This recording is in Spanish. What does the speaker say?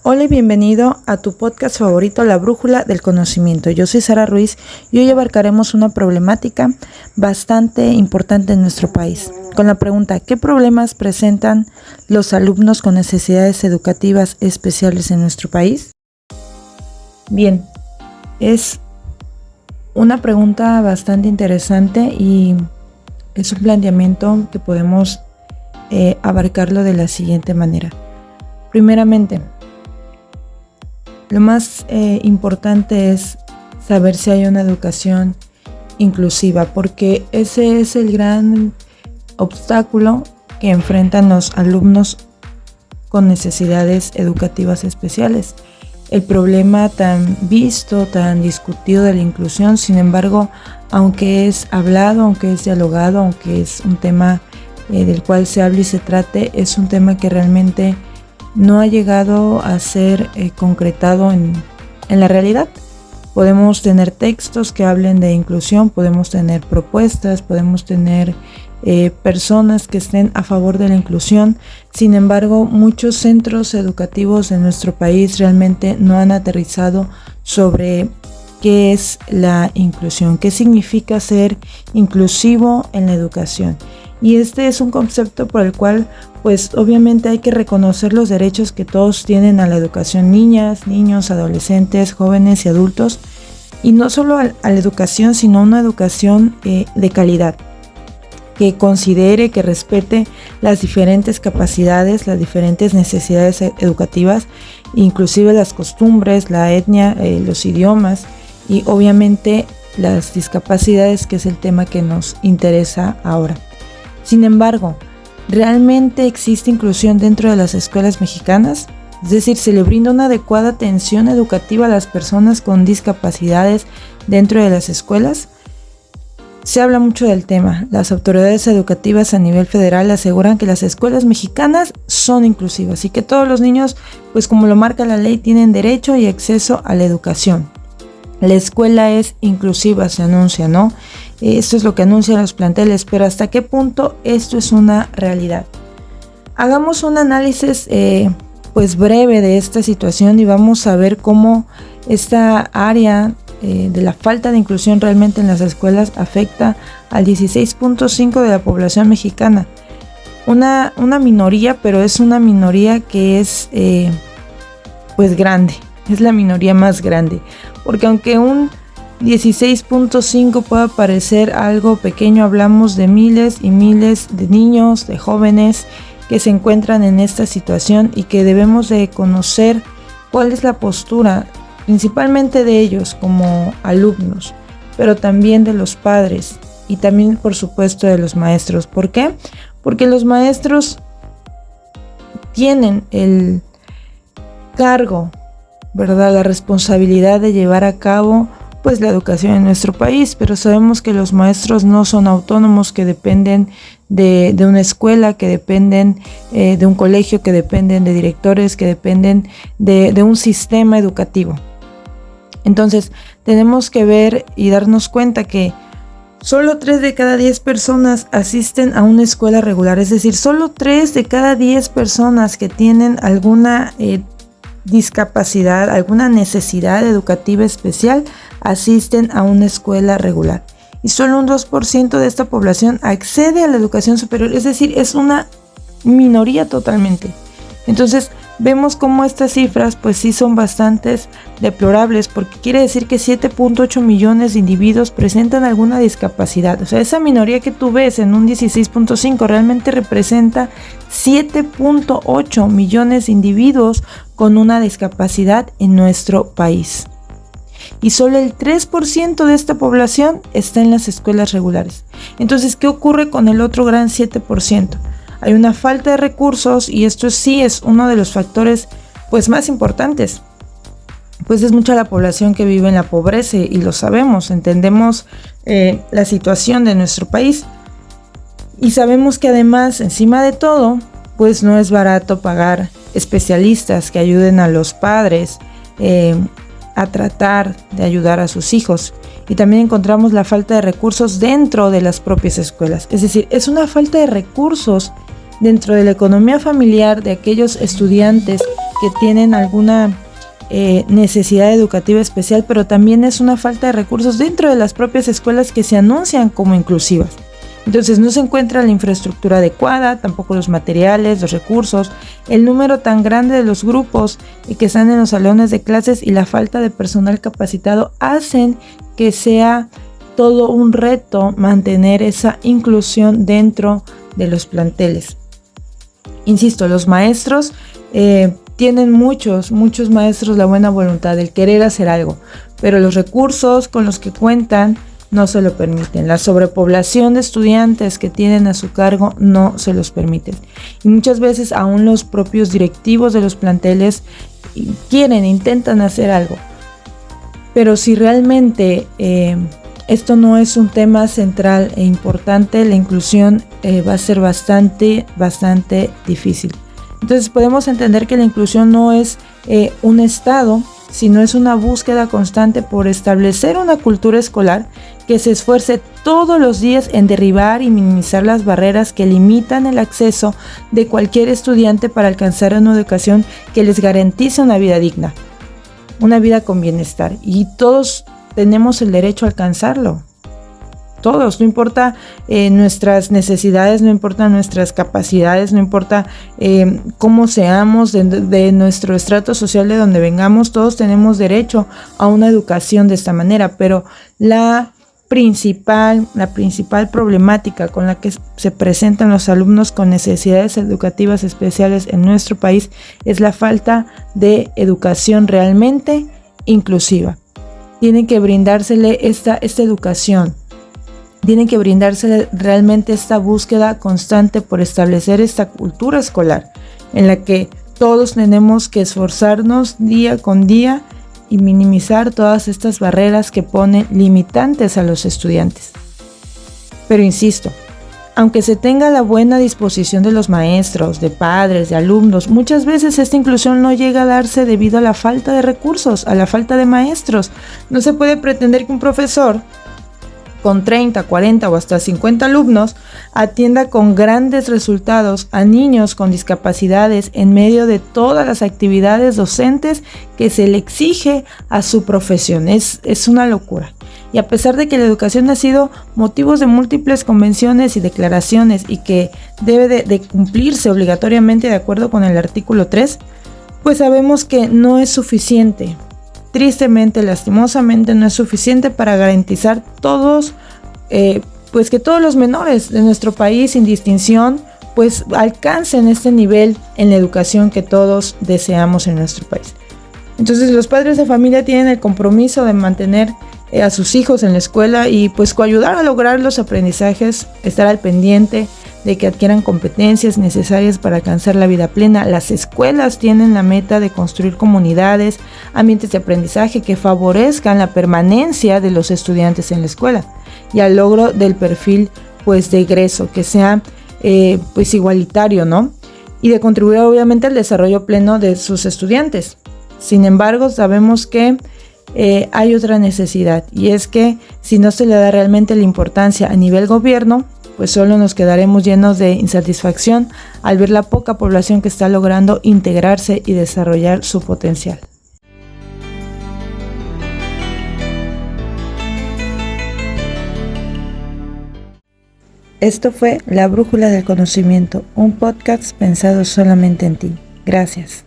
Hola y bienvenido a tu podcast favorito, La Brújula del Conocimiento. Yo soy Sara Ruiz y hoy abarcaremos una problemática bastante importante en nuestro país, con la pregunta: ¿qué problemas presentan los alumnos con necesidades educativas especiales en nuestro país? Bien, es una pregunta bastante interesante y es un planteamiento que podemos abarcarlo de la siguiente manera. Primeramente, lo más importante es saber si hay una educación inclusiva, porque ese es el gran obstáculo que enfrentan los alumnos con necesidades educativas especiales. El problema tan visto, tan discutido de la inclusión, sin embargo, aunque es hablado, aunque es dialogado, aunque es un tema del cual se hable y se trate, es un tema que realmente no ha llegado a ser concretado en la realidad. Podemos tener textos que hablen de inclusión, podemos tener propuestas, podemos tener personas que estén a favor de la inclusión. Sin embargo, muchos centros educativos de nuestro país realmente no han aterrizado sobre qué es la inclusión, qué significa ser inclusivo en la educación. Y este es un concepto por el cual, pues obviamente hay que reconocer los derechos que todos tienen a la educación, niñas, niños, adolescentes, jóvenes y adultos, y no solo a la educación, sino una educación de calidad, que considere, que respete las diferentes capacidades, las diferentes necesidades educativas, inclusive las costumbres, la etnia, los idiomas y obviamente las discapacidades, que es el tema que nos interesa ahora. Sin embargo, ¿realmente existe inclusión dentro de las escuelas mexicanas? Es decir, ¿se le brinda una adecuada atención educativa a las personas con discapacidades dentro de las escuelas? Se habla mucho del tema. Las autoridades educativas a nivel federal aseguran que las escuelas mexicanas son inclusivas y que todos los niños, pues como lo marca la ley, tienen derecho y acceso a la educación. La escuela es inclusiva, se anuncia, ¿no? Esto es lo que anuncian los planteles, pero ¿hasta qué punto esto es una realidad? Hagamos un análisis pues breve de esta situación y vamos a ver cómo esta área de la falta de inclusión realmente en las escuelas afecta al 16.5% de la población mexicana. Una minoría, pero es una minoría que es pues grande, es la minoría más grande, porque aunque un 16.5 puede parecer algo pequeño, hablamos de miles y miles de niños, de jóvenes que se encuentran en esta situación y que debemos de conocer cuál es la postura, principalmente de ellos como alumnos, pero también de los padres y también por supuesto de los maestros. ¿Por qué? Porque los maestros tienen el cargo, ¿verdad?, la responsabilidad de llevar a cabo pues la educación en nuestro país, pero sabemos que los maestros no son autónomos, que dependen de una escuela, que dependen de un colegio, que dependen de directores, que dependen de un sistema educativo. Entonces tenemos que ver y darnos cuenta que solo 3 de cada 10 personas asisten a una escuela regular, es decir, solo 3 de cada 10 personas que tienen alguna discapacidad, alguna necesidad educativa especial, asisten a una escuela regular. Y solo un 2% de esta población accede a la educación superior, es decir, es una minoría totalmente. Entonces, vemos cómo estas cifras pues sí son bastante deplorables, porque quiere decir que 7.8 millones de individuos presentan alguna discapacidad. O sea, esa minoría que tú ves en un 16.5 realmente representa 7.8 millones de individuos con una discapacidad en nuestro país. Y solo el 3% de esta población está en las escuelas regulares. Entonces, ¿qué ocurre con el otro gran 7%? Hay una falta de recursos y esto sí es uno de los factores pues más importantes. Pues es mucha la población que vive en la pobreza y lo sabemos, entendemos la situación de nuestro país. Y sabemos que además, encima de todo, pues no es barato pagar especialistas que ayuden a los padres a tratar de ayudar a sus hijos. Y también encontramos la falta de recursos dentro de las propias escuelas. Es decir, es una falta de recursos dentro de la economía familiar de aquellos estudiantes que tienen alguna necesidad educativa especial, pero también es una falta de recursos dentro de las propias escuelas que se anuncian como inclusivas. Entonces no se encuentra la infraestructura adecuada, tampoco los materiales, los recursos, el número tan grande de los grupos que están en los salones de clases y la falta de personal capacitado hacen que sea todo un reto mantener esa inclusión dentro de los planteles. Insisto, los maestros tienen muchos maestros la buena voluntad, el querer hacer algo, pero los recursos con los que cuentan no se lo permiten. La sobrepoblación de estudiantes que tienen a su cargo no se los permiten. Y muchas veces aún los propios directivos de los planteles intentan hacer algo. Pero si realmente esto no es un tema central e importante, la inclusión va a ser bastante difícil. Entonces podemos entender que la inclusión no es un estado, sino es una búsqueda constante por establecer una cultura escolar que se esfuerce todos los días en derribar y minimizar las barreras que limitan el acceso de cualquier estudiante para alcanzar una educación que les garantice una vida digna, una vida con bienestar. Y todos tenemos el derecho a alcanzarlo. Todos, no importa nuestras necesidades, no importa nuestras capacidades, no importa cómo seamos, de nuestro estrato social de donde vengamos, todos tenemos derecho a una educación de esta manera, pero la principal problemática con la que se presentan los alumnos con necesidades educativas especiales en nuestro país es la falta de educación realmente inclusiva. Tienen que brindársele esta educación. Tienen que brindarse realmente esta búsqueda constante por establecer esta cultura escolar en la que todos tenemos que esforzarnos día con día y minimizar todas estas barreras que ponen limitantes a los estudiantes. Pero insisto, aunque se tenga la buena disposición de los maestros, de padres, de alumnos, muchas veces esta inclusión no llega a darse debido a la falta de recursos, a la falta de maestros. No se puede pretender que un profesor con 30, 40 o hasta 50 alumnos, atienda con grandes resultados a niños con discapacidades en medio de todas las actividades docentes que se le exige a su profesión. Es una locura. Y a pesar de que la educación ha sido motivo de múltiples convenciones y declaraciones y que debe de cumplirse obligatoriamente de acuerdo con el artículo 3, pues sabemos que no es suficiente. Tristemente, lastimosamente, no es suficiente para garantizar que todos los menores de nuestro país, sin distinción, pues alcancen este nivel en la educación que todos deseamos en nuestro país. Entonces, los padres de familia tienen el compromiso de mantener a sus hijos en la escuela y pues coayudar a lograr los aprendizajes, estar al pendiente de que adquieran competencias necesarias para alcanzar la vida plena. Las escuelas tienen la meta de construir comunidades, ambientes de aprendizaje que favorezcan la permanencia de los estudiantes en la escuela y al logro del perfil pues de egreso, que sea pues igualitario, ¿no? Y de contribuir obviamente al desarrollo pleno de sus estudiantes. Sin embargo, sabemos que hay otra necesidad, y es que si no se le da realmente la importancia a nivel gobierno, pues solo nos quedaremos llenos de insatisfacción al ver la poca población que está logrando integrarse y desarrollar su potencial. Esto fue La Brújula del Conocimiento, un podcast pensado solamente en ti. Gracias.